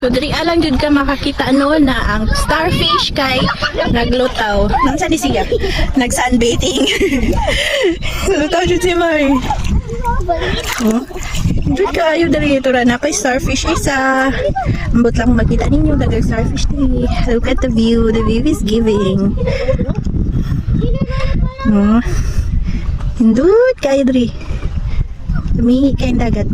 So, diri alang jud ka makakita na ang starfish kay naglutaw. Nansa ni siya? Nag-sunbathing. Lutaw jud si May. Oh. Jud kayo diri ito ra napay starfish isa. Ambot lang makita ninyo dagang starfish ni. Look at the view. The view is giving. Oh. Hindut kayo diri. Tumihi kayong dagat.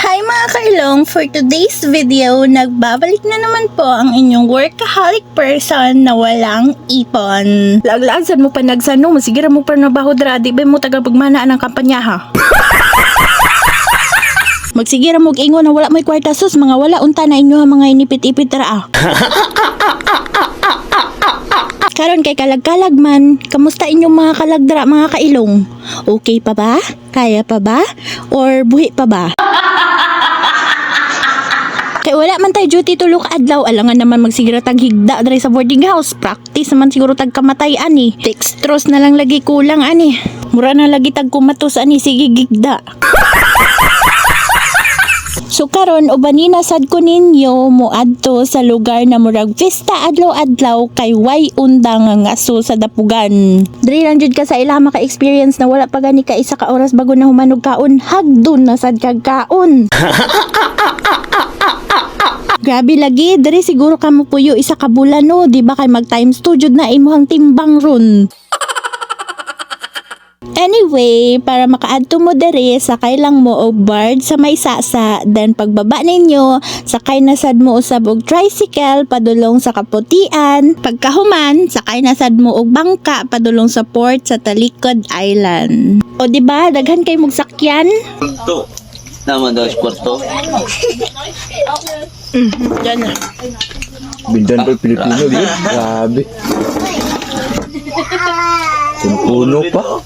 Hi mga kailong! For today's video, nagbabalik na naman po ang inyong workaholic person na walang ipon. Laglasan mo pa nagsano, masigira mo pa nabaho dra, di ba mo tagapagmanaan ng kampanya ha? Magsigira mo ingon na wala mo'y kwarta sus, mga wala unta na inyo ha mga inipit-ipit dra ah. Karon kay kalag-kalag man, kamusta inyong mga kalagdra mga kailong? Okay pa ba? Kaya pa ba? Or buhi pa ba? Kay wala man tayo duty tulok adlaw, alangan naman magsigira tag higda diri sa boarding house. Practice naman siguro tag kamatay ani. Dextrose na lang lagi kulang ani. Mura na lagi tag kumatos ani, sige gigda. So karon ubanina sad ko ninyo moadto sa lugar na murag Vista adlaw-adlaw kay way undang nga aso sa dapugan. Diri lang jud ka sa ila maka-experience na wala pa gani ka isa ka oras bago na humanog kaon, hagdon na sad kag kaon. Grabe lagi, diri siguro ka mo puyo isa ka bulan no, di ba kay mag times 2 jud na imuhang timbang ron. Anyway, para makaadto mo diri, sakay lang mo og barge sa may sasa, then pagbaba ninyo, sakay na sad mo usab og tricycle padulong sa Kaputian. Pagkahuman, sakay na sad mo og bangka padulong sa port sa Talikod Island. O di ba, daghan kay mong sakyan? Kwarto. Naman daw kwarto. Diyan na. Bindan pa Pilipino din. Grabe. Puno pa.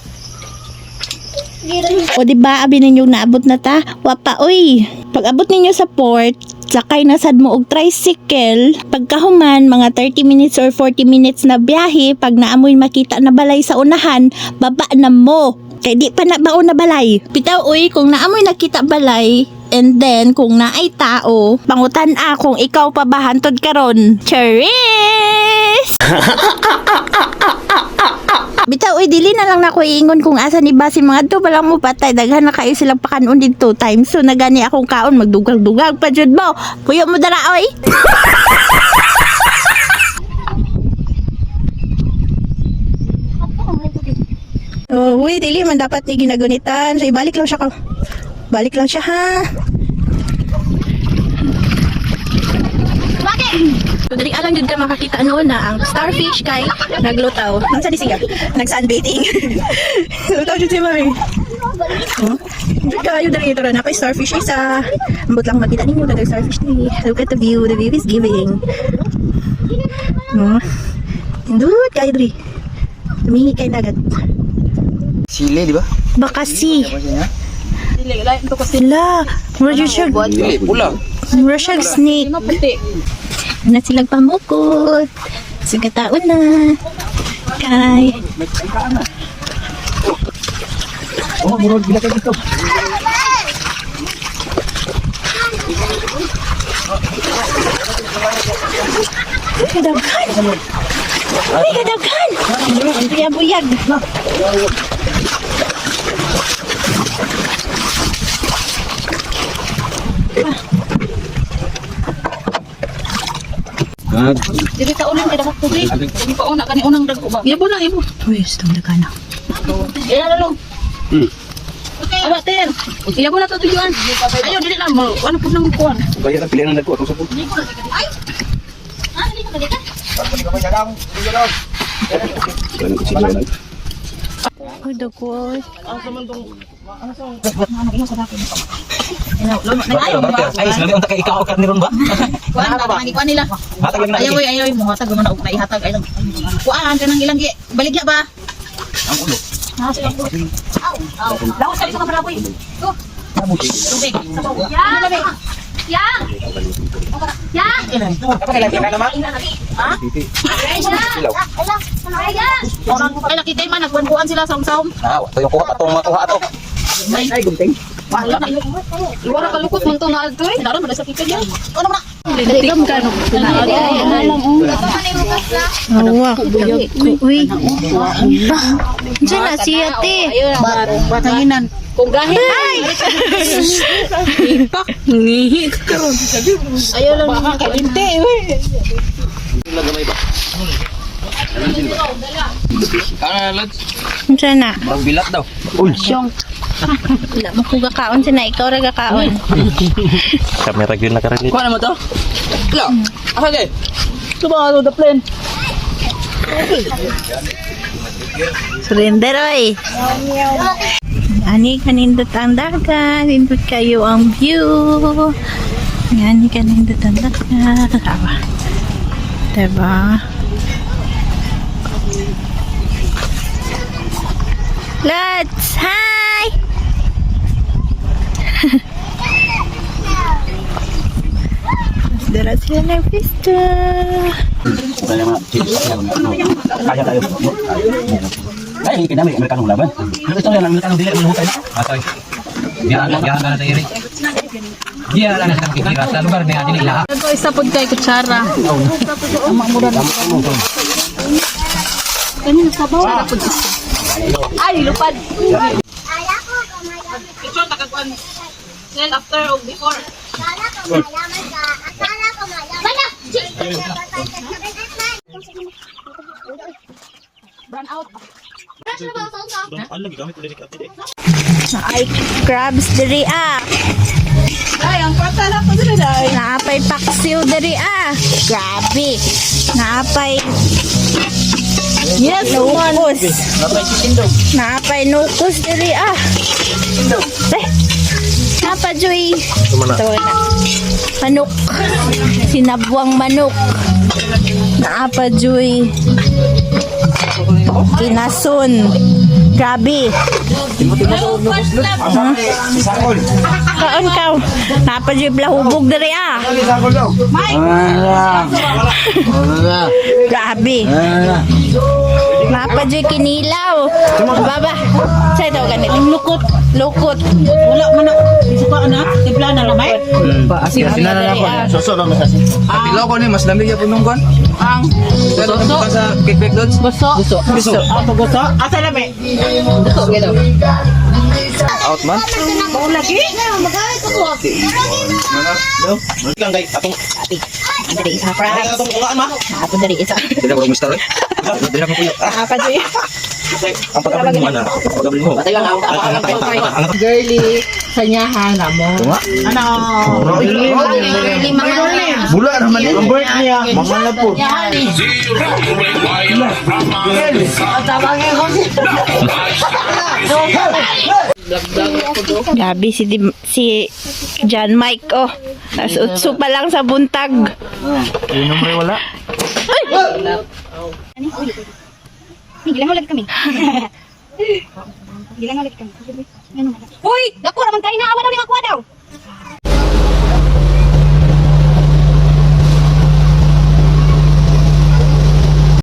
O di ba abi ninyong naabot na ta? Wapa oy. Pag abot ninyo sa port, sakay na sad mo og tricycle. Pagkahuman mga 30 minutes or 40 minutes na biyahe, pag naamoy makita na balay sa unahan, baba na mo. Kay di pa na baon na balay. Bitaw oy, kung naamoy nakita balay, and then kung naay tao, pangutan-a kung ikaw pa ba hantod karon. Charis! Bitaw, uy, dili na lang na ko iingon kung asa ni Basi mga to, palang mo patay, daghan na kayo silang pakanon dito times, so nagani akong kaon, magdugang-dugang pa dyan mo, puyo mo dara, oy! Oh, uy, dili man dapat ni ginagunitan, so ibalik lang siya ka, balik lang siya ha. So, dali alang jud ka makakita na ang starfish kay naglutaw. Nansa ni siya? Nag-sunbathing. Lutaw jud si May. Oh. Jud kayo dali ito ra napay starfish isa. Ambot lang makita ninyo dagang starfish ni. Look at the view. The view is giving. Oh. Hindut kayo dali. Tumihi kayong dagat. Sili, di ba? Bakasi. Sila. Mura jud siya. Pula. Mura siya snake. Na silang pamukot. Sigataon na. Kay. Oh, murag bila ka dito. Kadaghan. Uy, kadaghan. Buyag-buyag. Dili ta ulang kada tubig. Dili pa una kani unang dagko ba. Ibo lang ibo. Uy, stong daghan na. Ila lang. Okay, awa ter. Ibo na to tujuan. Ayo dili na mo. Ano pud nang kuan. Kaya na pilihan ng dagko atong sabot. Ay. Ah, dili ka dili ka. Uy, dagko. Ayaw ba? Ay, sila unta kay ikaw ka niron ba? Kuan ta man kuan nila. Hatag lang na. Ayaw mo hatag man og naihatag ay lang. Kuan kanang ilang baligya ba? Ang ulo. Aw. Lawas sa isa ka pala boy. Go. Tubig. Yang. Yang. Yang. Apa kailan ka naman? Ha? Ay, nakita man nagkuan-kuan sila sa umsaom. Ah, ito yung kuha atong makuha ato. Ay, gunting. Iwara kalukot mo ito na ito eh. Daron, mada sa pipid yan. Ano na? Hindi ka magkano. Awa. Uy. Diyan na si ate. Batanginan. Kung gahin. Ay! Ipak. Ngihit ka ron. Ayaw lang naman kainte. Diyan na. Bilat daw. Wala mo kung kakaon siya na. Ikaw ra kakaon. Kamera green na karon. Kuha naman to. Hello. Asa kay? Tumalo the plane. Surrender oy. Ani kanindot ang dagat. Nindot kayo ang view. Ani kanindot ang dagat. Diba? Let's hi! Dara sila ng pista. Kaya tayo. Ay, kinami Amerikanong laban. Pero ito lang Amerikanong dili mo tayo. Atoy. Diyan na tayo rin. Diyan na sa kikira sa lugar niya dinhi lahat. Ito isa pod kay kutsara. Kanina sa bawah. Ay, lupad. Picture takagwan. Then after or before. Run out. Ay, crabs diri ah. Ay, ang patala ko dito dai. Naapay paksiw diri ah. Grabe. Naapay yes, nukos. Naapay nukos diri ah. Napa Joy? Ito na. Manok. Sinabwang manok. Naapa Joy. Kinason. Grabe. Kaon kaw. Napa Joy blahubog diri ah. Grabe. Napa Joy kinilaw. Baba. Sa ito ganit. Lukot. Lukot. Wala man na. Suka na. Tipla na lamay. Sinana na ko. Soso na masasi. Tilaw ko ni mas lamig ya punong kon. Ang Pero ka sa cake dots. gusto. Gusto. Ako gusto. Asa lamay. Gusto gelo. Out man. Bao lagi. Magalit ako. Kang kay atong Diri isa. atong kulaan ma. Ako diri isa. Dili ko mister. Dili ko kuya. Napa Joy. Ang pagkabili mo ana. Pagkabili mo. Girly. Sanyahan mo. Ano? Lima nga. Bula naman ni. Ang birth niya. Mga na po. Gabi si John Mike oh. As utso pa lang sa buntag. Inom may wala. Gilang ulit kami. Gilang ulit kami. Uy!